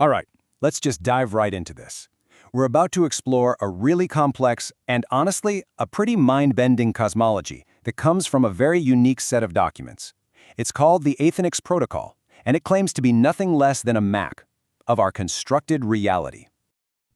All right, let's just dive right into this. We're about to explore a really complex and, honestly, a pretty mind-bending cosmology that comes from a very unique set of documents. It's called the Aethonix Protocol, and it claims to be nothing less than a map of our constructed reality.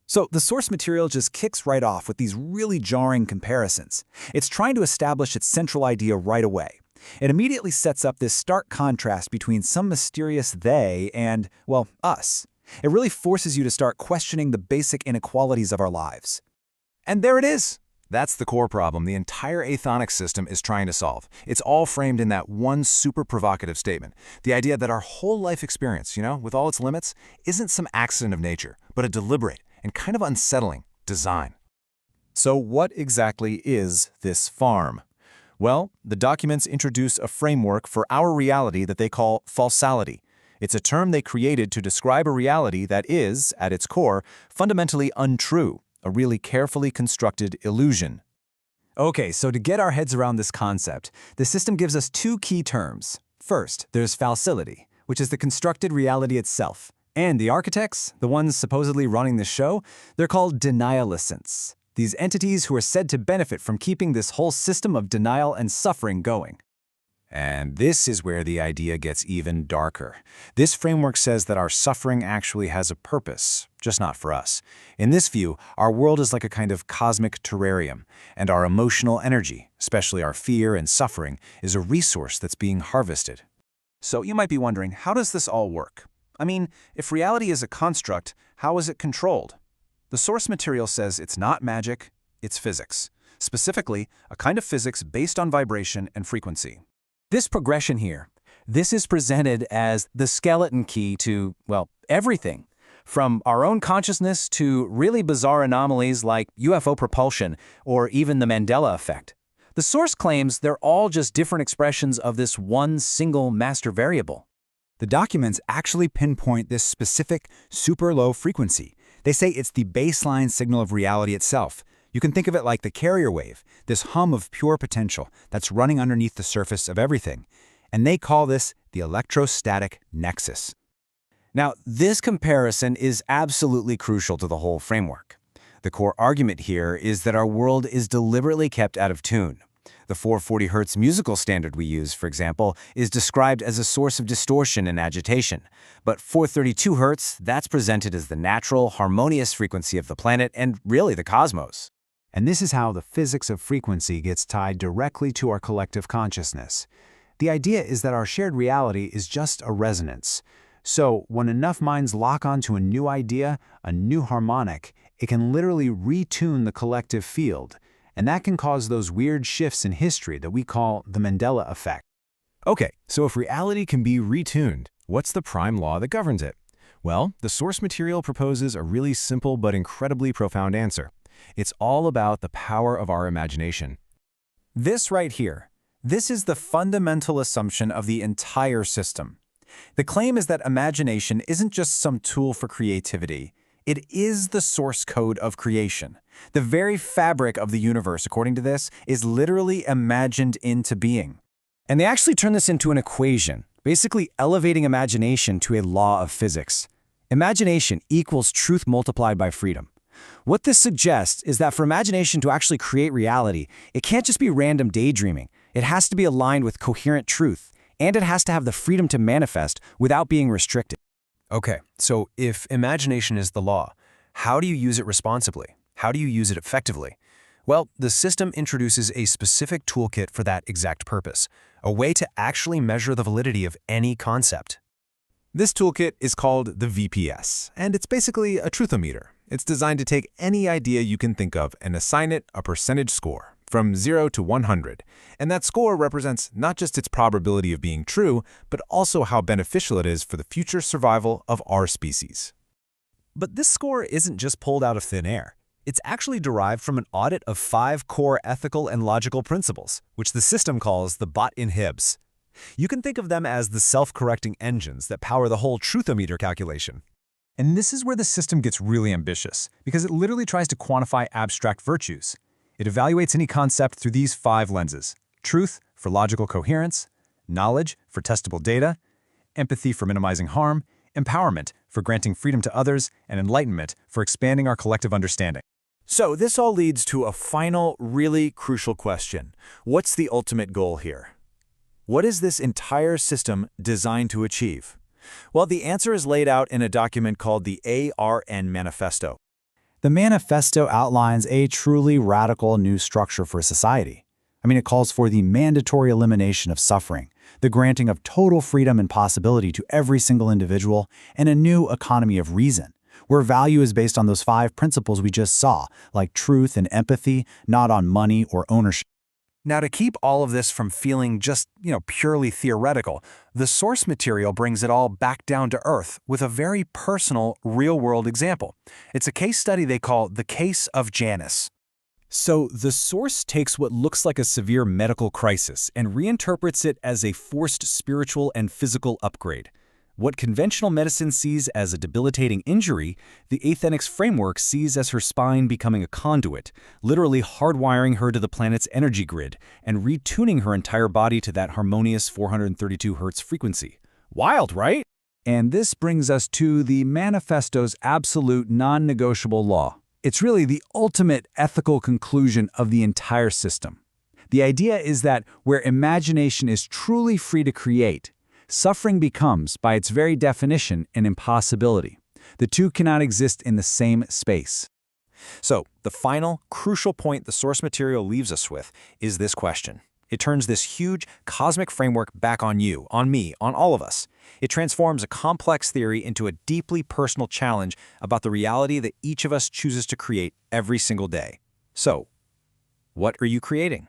So the source material just kicks right off with these really jarring comparisons. It's trying to establish its central idea right away. It immediately sets up this stark contrast between some mysterious they and, well, us. It really forces you to start questioning the basic inequalities of our lives. And there it is. That's the core problem the entire Aethonix system is trying to solve. It's all framed in that one super provocative statement. The idea that our whole life experience, with all its limits, isn't some accident of nature, but a deliberate and kind of unsettling design. So what exactly is this farm? Well, the documents introduce a framework for our reality that they call falsality. It's a term they created to describe a reality that is, at its core, fundamentally untrue, a really carefully constructed illusion. Okay, so to get our heads around this concept, the system gives us two key terms. First, there's falsality, which is the constructed reality itself. And the architects, the ones supposedly running the show, they're called denialists. These entities who are said to benefit from keeping this whole system of denial and suffering going. And this is where the idea gets even darker. This framework says that our suffering actually has a purpose, just not for us. In this view, our world is like a kind of cosmic terrarium, and our emotional energy, especially our fear and suffering, is a resource that's being harvested. So you might be wondering, how does this all work? I mean, if reality is a construct, how is it controlled? The source material says it's not magic, it's physics. Specifically, a kind of physics based on vibration and frequency. This progression here, this is presented as the skeleton key to, well, everything. From our own consciousness to really bizarre anomalies like UFO propulsion or even the Mandela effect. The source claims they're all just different expressions of this one single master variable. The documents actually pinpoint this specific super low frequency. They say it's the baseline signal of reality itself. You can think of it like the carrier wave, this hum of pure potential that's running underneath the surface of everything. And they call this the electrostatic nexus. Now, this comparison is absolutely crucial to the whole framework. The core argument here is that our world is deliberately kept out of tune. The 440 Hz musical standard we use, for example, is described as a source of distortion and agitation. But 432 Hz, that's presented as the natural, harmonious frequency of the planet and really the cosmos. And this is how the physics of frequency gets tied directly to our collective consciousness. The idea is that our shared reality is just a resonance. So when enough minds lock onto a new idea, a new harmonic, it can literally retune the collective field. And that can cause those weird shifts in history that we call the Mandela effect. Okay, so if reality can be retuned, what's the prime law that governs it? Well, the source material proposes a really simple but incredibly profound answer. It's all about the power of our imagination. This right here, this is the fundamental assumption of the entire system. The claim is that imagination isn't just some tool for creativity. It is the source code of creation. The very fabric of the universe, according to this, is literally imagined into being. And they actually turn this into an equation, basically elevating imagination to a law of physics. Imagination equals truth multiplied by freedom. What this suggests is that for imagination to actually create reality, it can't just be random daydreaming. It has to be aligned with coherent truth, and it has to have the freedom to manifest without being restricted. Okay, so if imagination is the law, how do you use it responsibly? How do you use it effectively? Well, the system introduces a specific toolkit for that exact purpose, a way to actually measure the validity of any concept. This toolkit is called the VPS, and it's basically a truthometer. It's designed to take any idea you can think of and assign it a percentage score, from 0 to 100. And that score represents not just its probability of being true, but also how beneficial it is for the future survival of our species. But this score isn't just pulled out of thin air. It's actually derived from an audit of 5 core ethical and logical principles, which the system calls the bot inhibs. You can think of them as the self-correcting engines that power the whole truthometer calculation. And this is where the system gets really ambitious, because it literally tries to quantify abstract virtues. It evaluates any concept through these 5 lenses: truth for logical coherence, knowledge for testable data, empathy for minimizing harm, empowerment for granting freedom to others, and enlightenment for expanding our collective understanding. So this all leads to a final, really crucial question. What's the ultimate goal here? What is this entire system designed to achieve? Well, the answer is laid out in a document called the ARN Manifesto. The manifesto outlines a truly radical new structure for society. It calls for the mandatory elimination of suffering, the granting of total freedom and possibility to every single individual, and a new economy of reason, where value is based on those 5 principles we just saw, like truth and empathy, not on money or ownership. Now, to keep all of this from feeling just, purely theoretical, the source material brings it all back down to earth with a very personal, real-world example. It's a case study they call the case of Janice. So the source takes what looks like a severe medical crisis and reinterprets it as a forced spiritual and physical upgrade. What conventional medicine sees as a debilitating injury, the Aethonix framework sees as her spine becoming a conduit, literally hardwiring her to the planet's energy grid and retuning her entire body to that harmonious 432 Hz frequency. Wild, right? And this brings us to the manifesto's absolute non-negotiable law. It's really the ultimate ethical conclusion of the entire system. The idea is that where imagination is truly free to create, suffering becomes, by its very definition, an impossibility. The two cannot exist in the same space. So, the final, crucial point the source material leaves us with is this question. It turns this huge cosmic framework back on you, on me, on all of us. It transforms a complex theory into a deeply personal challenge about the reality that each of us chooses to create every single day. So, what are you creating?